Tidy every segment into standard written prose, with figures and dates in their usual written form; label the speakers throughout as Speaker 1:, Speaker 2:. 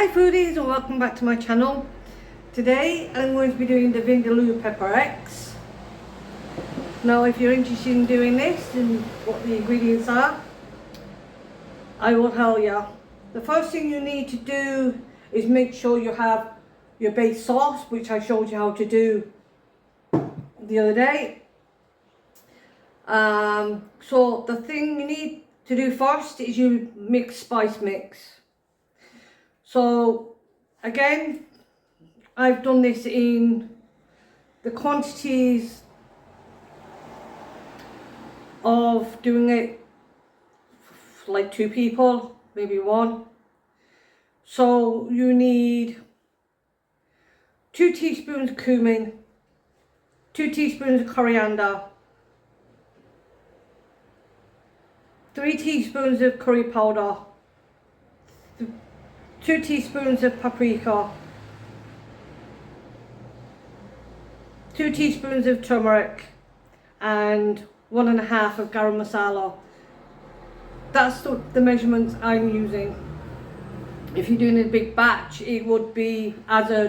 Speaker 1: Hi foodies and welcome back to my channel. Today I'm going to be doing the vindaloo pepper X. Now if you're interested in doing this and what the ingredients are, I will tell you. The first thing you need to do is make sure you have your base sauce, which I showed you how to do the other day. So the thing you need to do first is you mix spice mix. So again, I've done this in the quantities of doing it for like 2 people, maybe 1. So you need 2 teaspoons of cumin, 2 teaspoons of coriander, 3 teaspoons of curry powder, 2 teaspoons of paprika, 2 teaspoons of turmeric, and 1.5 of garam masala. That's the measurements I'm using. If you're doing a big batch, it would be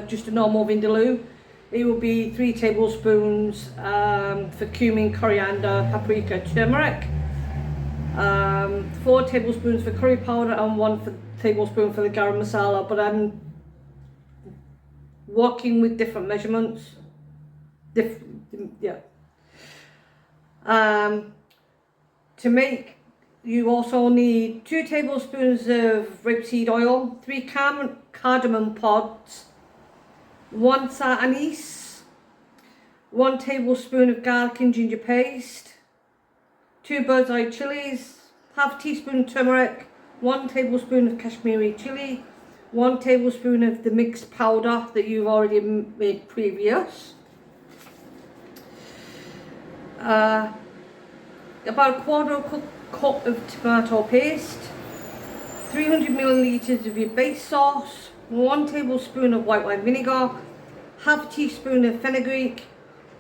Speaker 1: just a normal vindaloo. It would be 3 tablespoons for cumin, coriander, paprika, turmeric, 4 tablespoons for curry powder, and 1 tablespoon for the garam masala. But I'm working with different measurements. To make, you also need 2 tablespoons of rapeseed oil, 3 cardamom pods, 1 anise, 1 tablespoon of garlic and ginger paste, 2 bird's eye chilies, half teaspoon turmeric, 1 tablespoon of Kashmiri chili, 1 tablespoon of the mixed powder that you've already made previous. About a quarter cup of tomato paste, 300 milliliters of your base sauce, 1 tablespoon of white wine vinegar, half teaspoon of fenugreek,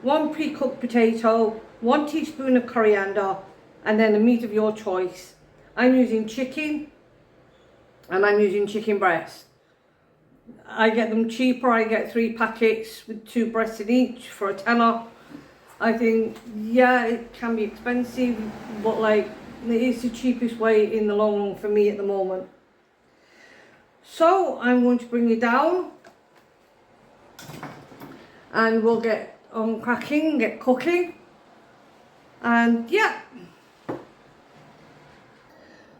Speaker 1: 1 pre-cooked potato, 1 teaspoon of coriander, and then the meat of your choice. I'm using chicken, and I'm using chicken breast. I get them cheaper. I get 3 packets with 2 breasts in each for a tenner. I think, yeah, it can be expensive, but like, it is the cheapest way in the long run for me at the moment. So I'm going to bring it down and we'll get on cracking, get cooking, and yeah.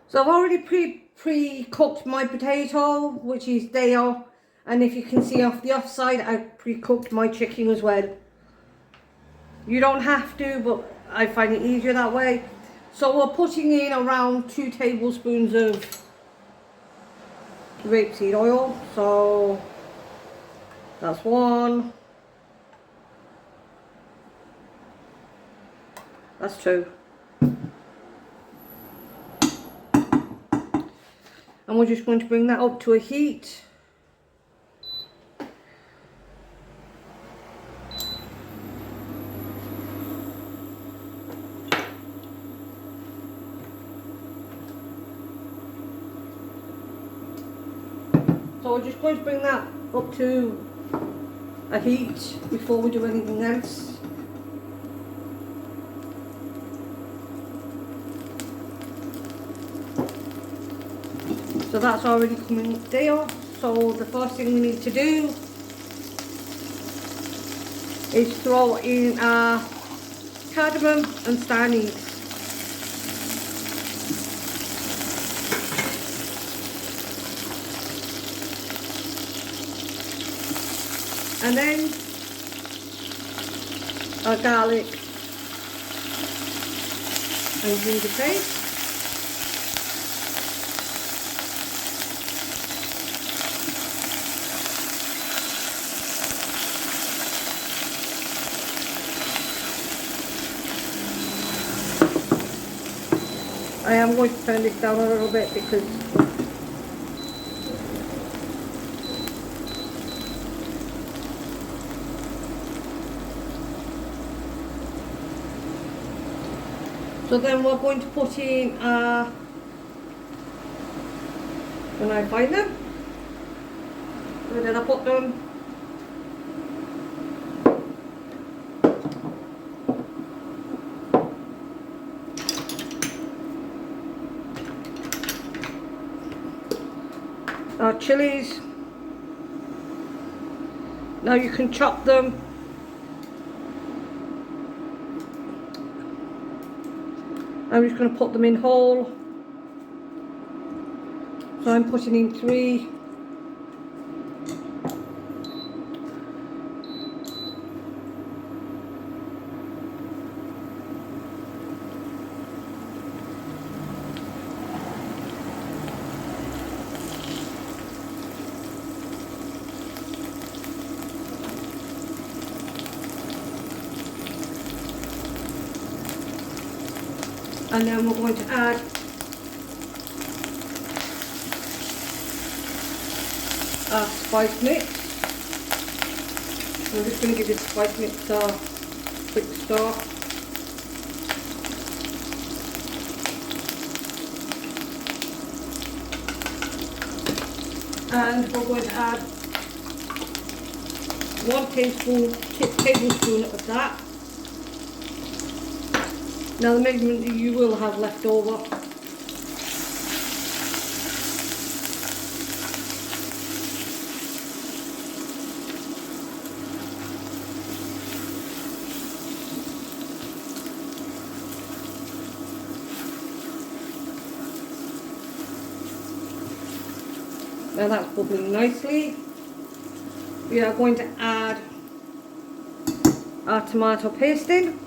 Speaker 1: So I've already pre-cooked my potato, which is there, and if you can see off the offside, I've pre-cooked my chicken as well. You don't have to, but I find it easier that way. So we're putting in around 2 tablespoons of rapeseed oil. So that's 1. That's 2. And we're just going to bring that up to a heat. So we're just going to bring that up to a heat before we do anything else. So that's already coming there. So the first thing we need to do is throw in our cardamom and star anise. And then our garlic and ginger paste. I am going to turn this down a little bit because so then we're going to put in when I find them, Where did I put them? Our chilies. Now you can chop them. I'm just going to put them in whole. So I'm putting in 3. And then we're going to add our spice mix. I'm just going to give this spice mix a quick stir. And we're going to add 1 tablespoon of that. Now the measurement that you will have left over. Now that's bubbling nicely. We are going to add our tomato paste in.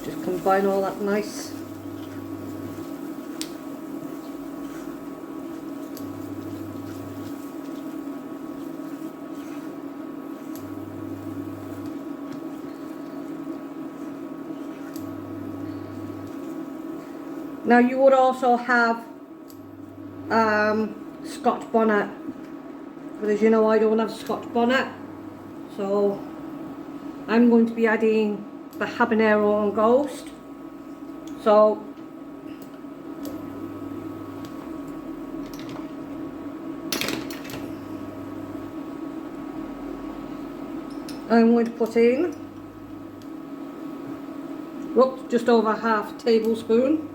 Speaker 1: Just combine all that nice. Now you would also have Scotch bonnet, but as you know I don't have Scotch bonnet, so I'm going to be adding the habanero and ghost. So I'm going to put in just over half tablespoon.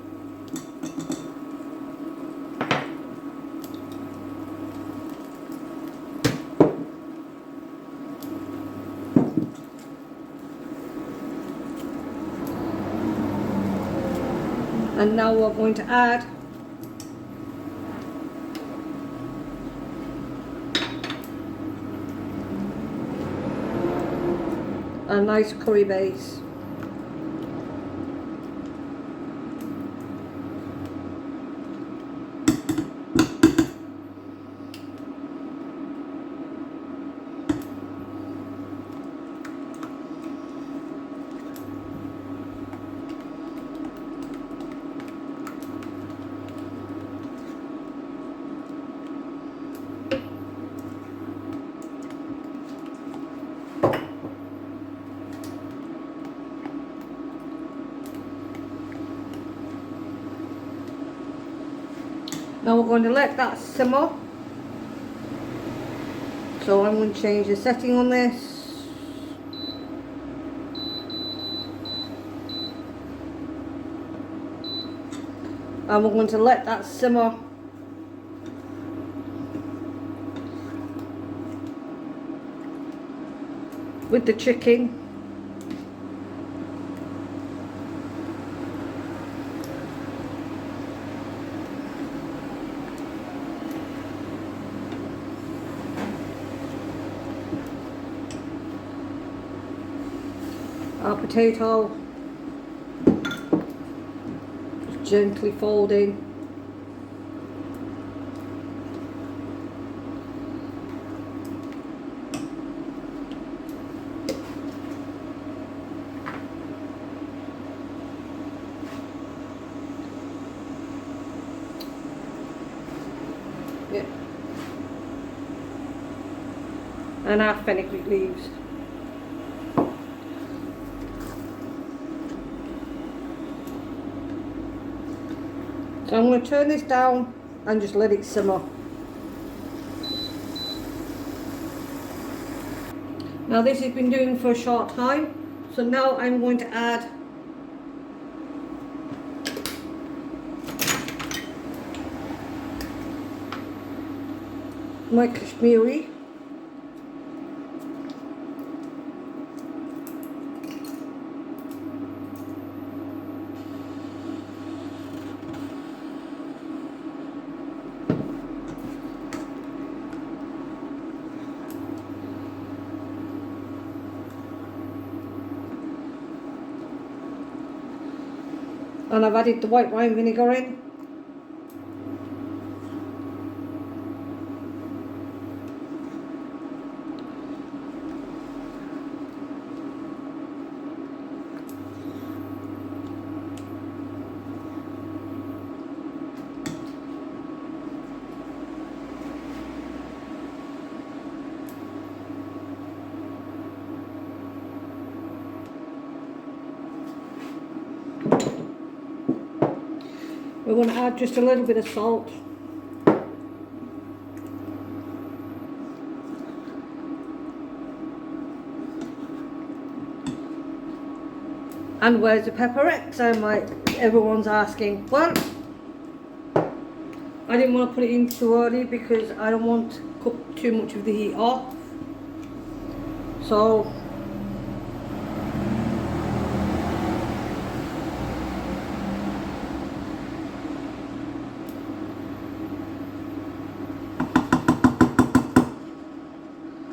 Speaker 1: And now we're going to add a nice curry base. Now we're going to let that simmer. So I'm going to change the setting on this. And we're going to let that simmer with the chicken. Our potato, just gently folding. Yeah. And our fenugreek leaves. So I'm going to turn this down and just let it simmer. Now this has been doing for a short time, so now I'm going to add my Kashmiri. And I've added the white wine vinegar in. We're going to add just a little bit of salt. And where's the pepperettes? Everyone's asking. Well, I didn't want to put it in too early because I don't want to cook too much of the heat off. So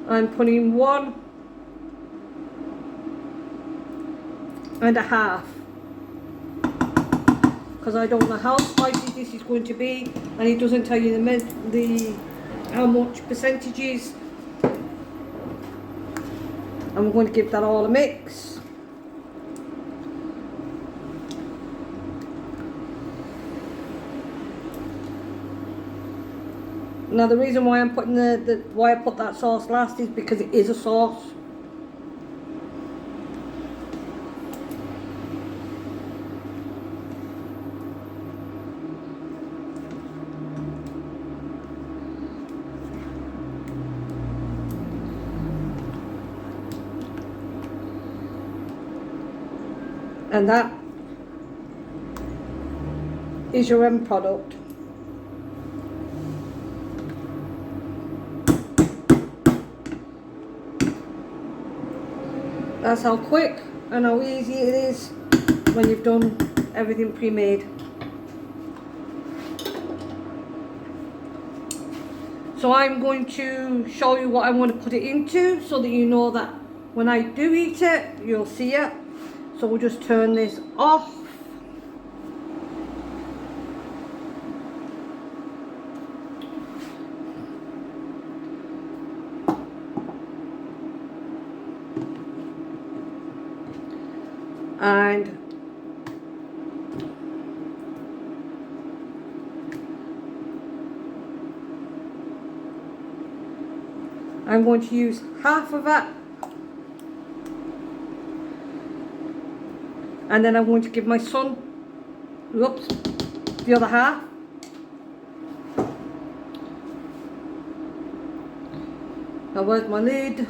Speaker 1: I'm putting 1.5 because I don't know how spicy this is going to be, and it doesn't tell you how much percentages. I'm going to give that all a mix. Now the reason why I'm putting why I put that sauce last is because it is a sauce. And that is your end product. That's how quick and how easy it is when you've done everything pre-made. So I'm going to show you what I want to put it into so that you know that when I do eat it, you'll see it. So we'll just turn this off. And I'm going to use half of it, and then I'm going to give my son, whoops, the other half. Now where's my lid?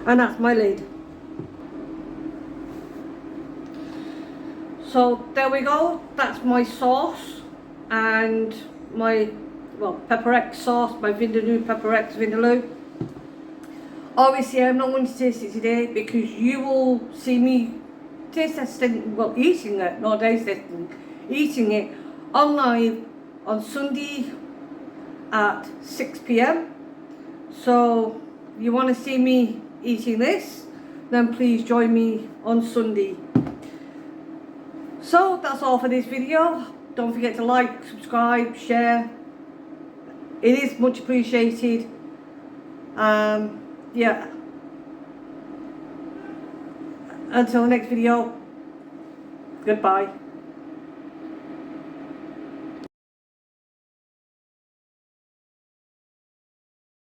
Speaker 1: And that's my lid. So there we go, that's my sauce and my pepperette sauce, my vindaloo. Obviously I'm not going to taste it today because you will see me eating it on live on Sunday at 6 p.m. So you want to see me eating this, then please join me on Sunday. So that's all for this video. Don't forget to like, subscribe, share. It is much appreciated. Yeah. Until the next video, goodbye.